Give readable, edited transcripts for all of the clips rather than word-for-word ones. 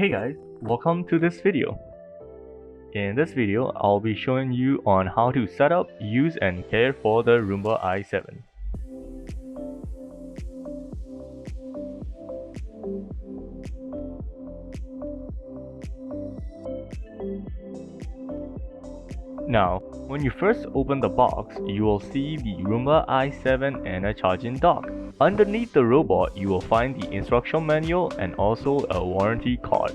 Hey guys, welcome to this video. In this video, I'll be showing you on how to set up, use and care for the Roomba i7. Now, when you first open the box, you will see the Roomba i7 and a charging dock. Underneath the robot, you will find the instruction manual and also a warranty card.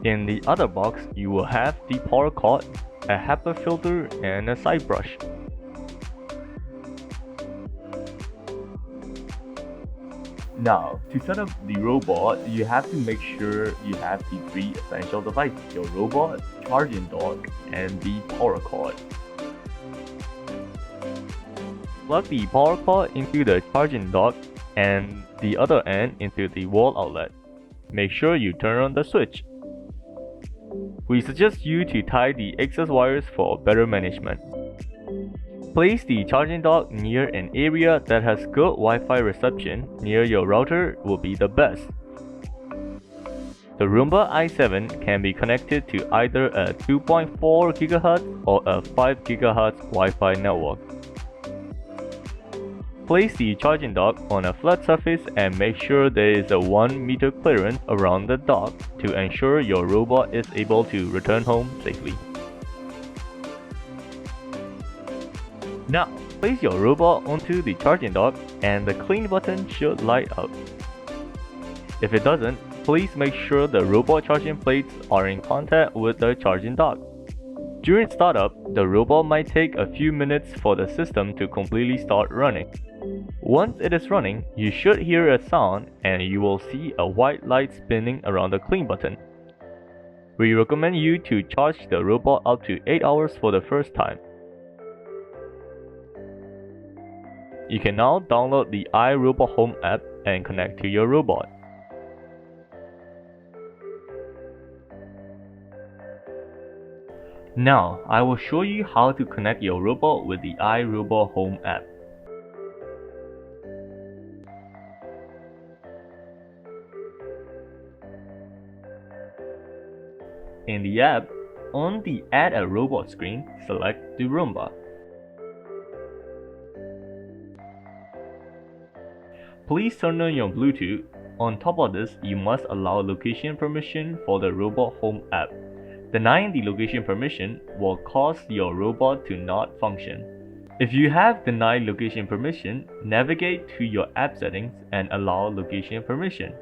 In the other box, you will have the power cord, a HEPA filter and a side brush. Now, to set up the robot, you have to make sure you have the three essential devices: your robot, charging dock, and the power cord. Plug the power cord into the charging dock and the other end into the wall outlet. Make sure you turn on the switch. We suggest you to tie the excess wires for better management. Place the charging dock near an area that has good Wi-Fi reception. Near your router will be the best. The Roomba i7 can be connected to either a 2.4 GHz or a 5 GHz Wi-Fi network. Place the charging dock on a flat surface and make sure there is a 1 meter clearance around the dock to ensure your robot is able to return home safely. Now, place your robot onto the charging dock and the clean button should light up. If it doesn't, please make sure the robot charging plates are in contact with the charging dock. During startup, the robot might take a few minutes for the system to completely start running. Once it is running, you should hear a sound and you will see a white light spinning around the clean button. We recommend you to charge the robot up to 8 hours for the first time. You can now download the iRobot Home app and connect to your robot. Now, I will show you how to connect your robot with the iRobot Home app. In the app, on the Add a Robot screen, select the Roomba. Please turn on your Bluetooth. On top of this, you must allow location permission for the Robot Home app. Denying the location permission will cause your robot to not function. If you have denied location permission, navigate to your app settings and allow location permission.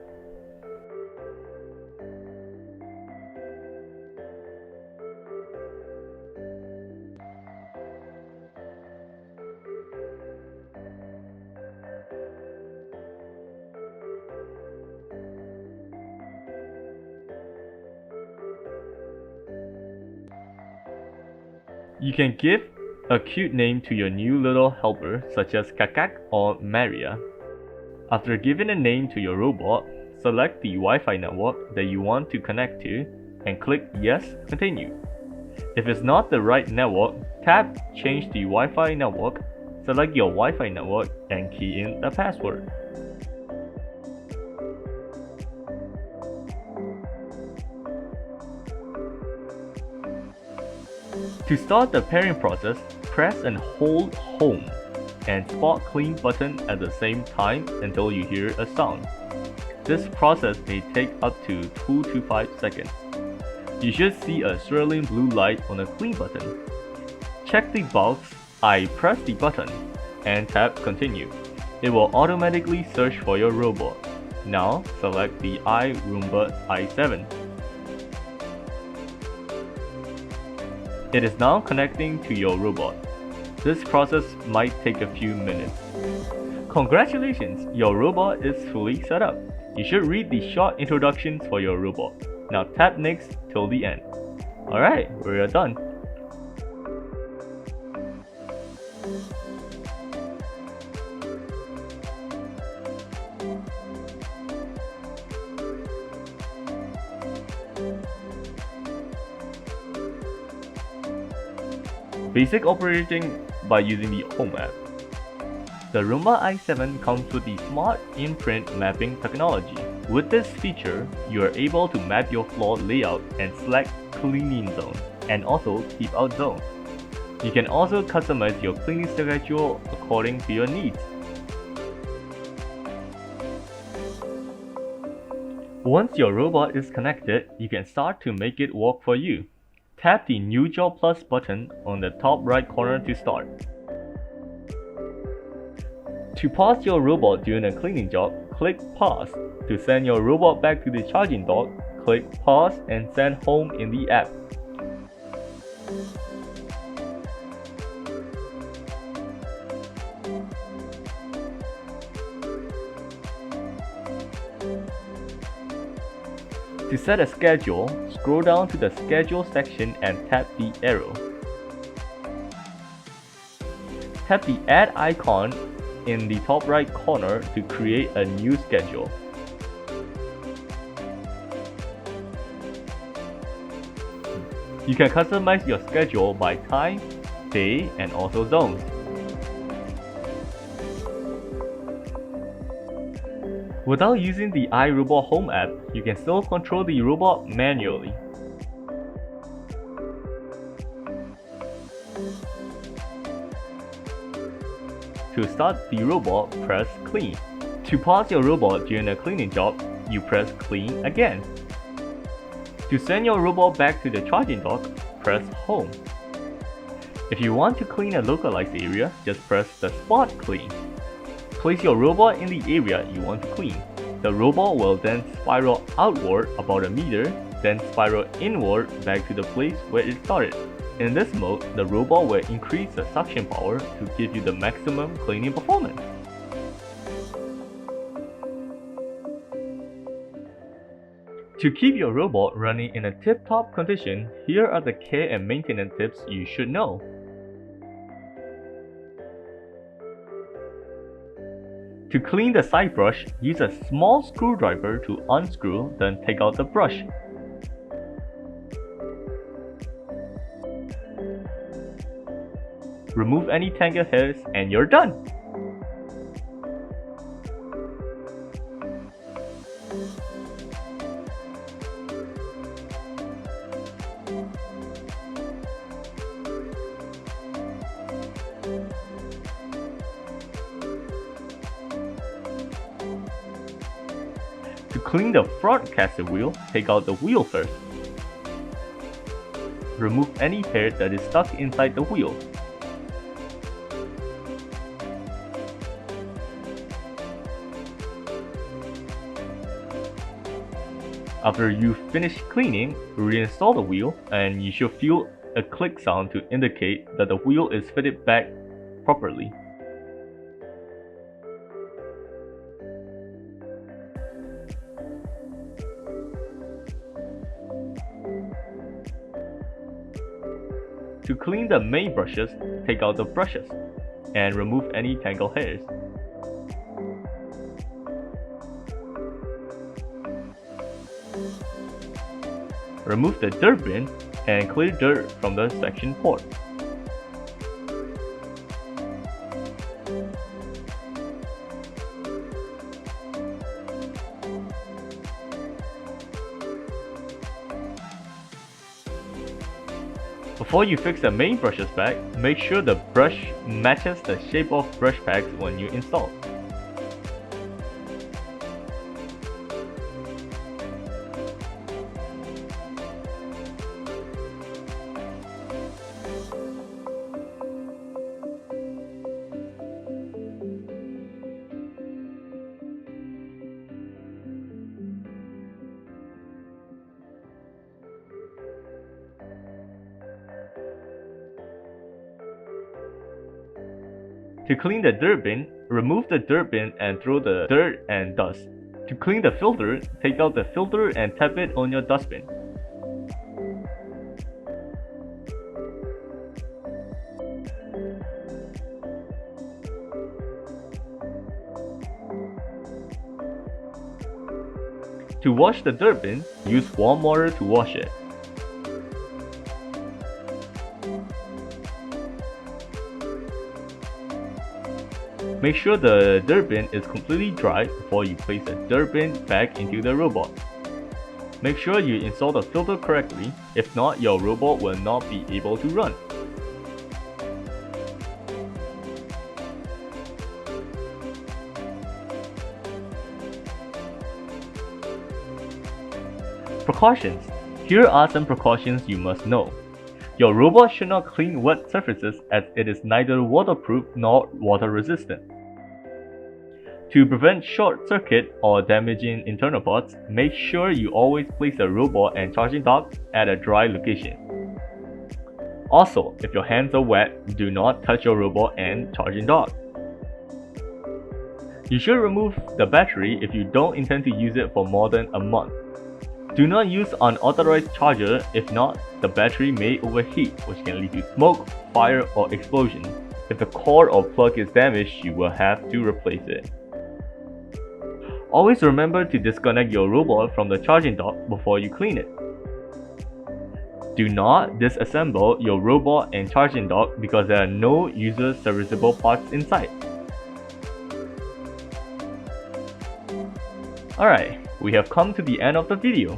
You can give a cute name to your new little helper such as Kakak or Maria. After giving a name to your robot, select the Wi-Fi network that you want to connect to and click Yes, Continue. If it's not the right network, tap Change the Wi-Fi network, select your Wi-Fi network and key in the password. To start the pairing process, press and hold Home and Spot Clean button at the same time until you hear a sound. This process may take up to 2 to 5 seconds. You should see a swirling blue light on the Clean button. Check the box I press the button and tap Continue. It will automatically search for your robot. Now select the iRoomba i7. It is now connecting to your robot. This process might take a few minutes. Congratulations, your robot is fully set up. You should read the short introductions for your robot. Now tap Next till the end. Alright, we're done. Basic operating by using the Home app. The Roomba i7 comes with the Smart Imprint Mapping technology. With this feature, you are able to map your floor layout and select cleaning zone, and also keep out zone. You can also customize your cleaning schedule according to your needs. Once your robot is connected, you can start to make it work for you. Tap the New Job Plus button on the top right corner to start. To pause your robot during a cleaning job, click Pause. To send your robot back to the charging dock, click Pause and send home in the app. To set a schedule, scroll down to the Schedule section and tap the arrow. Tap the Add icon in the top right corner to create a new schedule. You can customize your schedule by time, day, and also zones. Without using the iRobot Home app, you can still control the robot manually. To start the robot, press Clean. To pause your robot during a cleaning job, you press Clean again. To send your robot back to the charging dock, press Home. If you want to clean a localized area, just press the Spot Clean. Place your robot in the area you want to clean. The robot will then spiral outward about a meter, then spiral inward back to the place where it started. In this mode, the robot will increase the suction power to give you the maximum cleaning performance. To keep your robot running in a tip-top condition, here are the care and maintenance tips you should know. To clean the side brush, use a small screwdriver to unscrew, then take out the brush. Remove any tangled hairs and you're done! To clean the front caster wheel, take out the wheel first. Remove any hair that is stuck inside the wheel. After you finish cleaning, reinstall the wheel and you should feel a click sound to indicate that the wheel is fitted back properly. To clean the main brushes, take out the brushes and remove any tangled hairs. Remove the dirt bin and clear dirt from the suction port. Before you fix the main brushes back, make sure the brush matches the shape of brush packs when you install. To clean the dirt bin, remove the dirt bin and throw the dirt and dust. To clean the filter, take out the filter and tap it on your dustbin. To wash the dirt bin, use warm water to wash it. Make sure the dirt bin is completely dry before you place the dirt bin back into the robot. Make sure you install the filter correctly, if not your robot will not be able to run. Precautions. Here are some precautions you must know. Your robot should not clean wet surfaces as it is neither waterproof nor water resistant. To prevent short circuit or damaging internal parts, make sure you always place the robot and charging dock at a dry location. Also, if your hands are wet, do not touch your robot and charging dock. You should remove the battery if you don't intend to use it for more than a month. Do not use unauthorized charger, if not, the battery may overheat, which can lead to smoke, fire, or explosion. If the cord or plug is damaged, you will have to replace it. Always remember to disconnect your robot from the charging dock before you clean it. Do not disassemble your robot and charging dock because there are no user serviceable parts inside. Alright, we have come to the end of the video.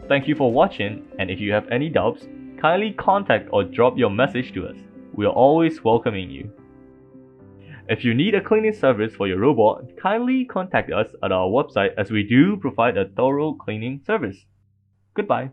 Thank you for watching, and if you have any doubts, kindly contact or drop your message to us. We are always welcoming you. If you need a cleaning service for your robot, kindly contact us at our website as we do provide a thorough cleaning service. Goodbye.